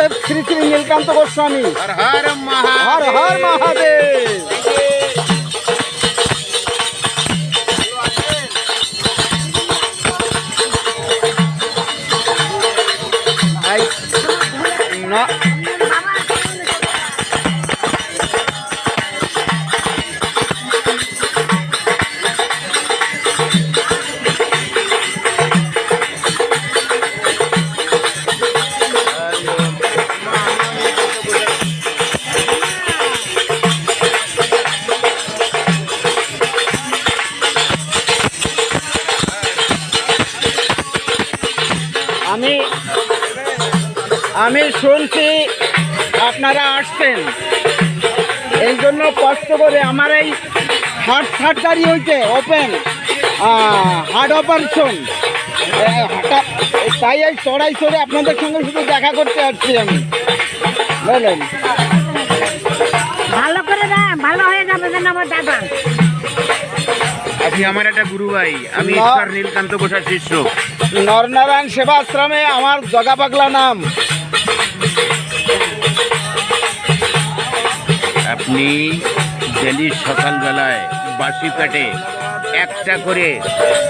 গুরুদেব শ্রী শ্রী নীলকান্ত গোস্বামী। হর হর হর হর মহাদেব। না আমি শুনছি আপনারা আসছেন, এই জন্য কষ্ট করে আমার এই হার্ট সার্জারি হয়েছে, ওপেন হার্ট অপারেশন, তাই এই চড়াই চড়ে আপনাদের সঙ্গে শুধু দেখা করতে আসছি আমি, বুঝলেন? ভালো করে ভালো হয়ে যাবে যেন আমার দাদা। আপনি আমার একটা গুরু ভাই, আমি ঈশ্বর নীলকান্ত ঘোষার শিষ্য। নরনারায়ণ সেবা আশ্রমে আমার জগা পাগলা নাম। আপনি ডেলি সকালবেলায় বাসি পেটে একটা করে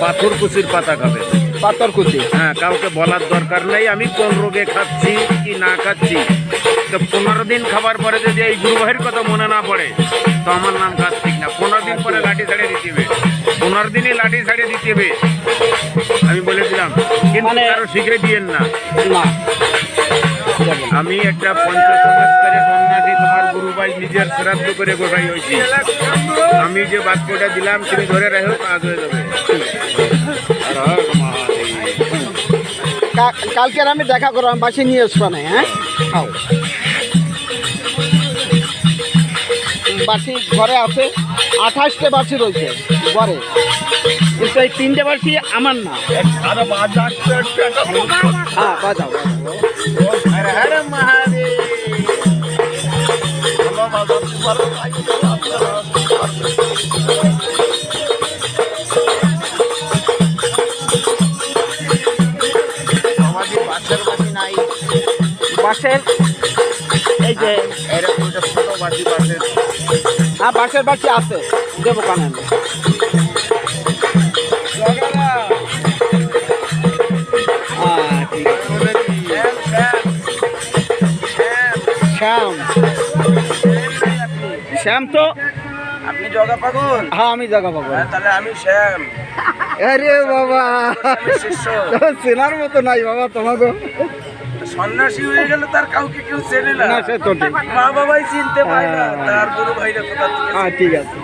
পাথরকুচির পাতা খাবেন। পাথরকুচি? হ্যাঁ, কাউকে বলার দরকার নেই আমি কোন রোগে খাচ্ছি কি না খাচ্ছি। তো 15 দিন খাবার পরে যদি এই গুরু ভাইয়ের কথা মনে না পড়ে তো আমার নাম কার্তিক না। 15 দিন পরে লাঠি ছাড়িয়ে দিতে হবে, 15 দিনই লাঠি ছাড়িয়ে দিতে হবে, আমি বলে দিলাম। কিন্তু আরো শিখে দিয়েন না। আমি একটা পঞ্চসংস্কারে সন্ন্যাসী, তোমার গুরু ভাই নিজের শ্রাদ্ধ করে গোসাই হয়েছি। আমি যে বাক্যটা দিলাম তুমি ধরে রাখো, কাজ হয়ে যাবে। কালকে আমি দেখা করো, আমি বাসি নিয়ে আসবো না। হ্যাঁ, বাসি ঘরে আছে, 28টে বাসি রয়েছে ঘরে, কিন্তু এই 3টে বাসি আমার না। হ্যাঁ, বাজাও। বাসের এই যে এরকম ছোট বাসি বাসের, হ্যাঁ বাসের বাসি আছে, দেবো কানে। শ্যাম, শ্যাম তো আপনি জগা পাগল? হ্যাঁ আমি জগা পাগল। তাহলে আমি শ্যাম। আরে বাবা, চেনার মতো নাই বাবা তোমাকে। সন্ন্যাসী হয়ে গেল তার কাউকে কেউ চেনে না। সে তো ঠিক, মা বাবাই চিনতে পায় না, তার গুরু ভাইরা কোথা থেকে? হ্যাঁ ঠিক আছে।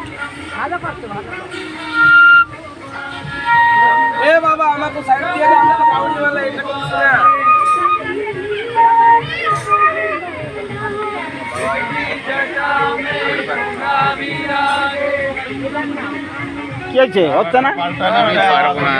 এ বাবা আমাকে সাইড দিয়ে দাও, আমরা তো কাউরিওয়ালা, এটা করছি না। কি হয়েছে? হচ্ছে না? আমি পারবো না।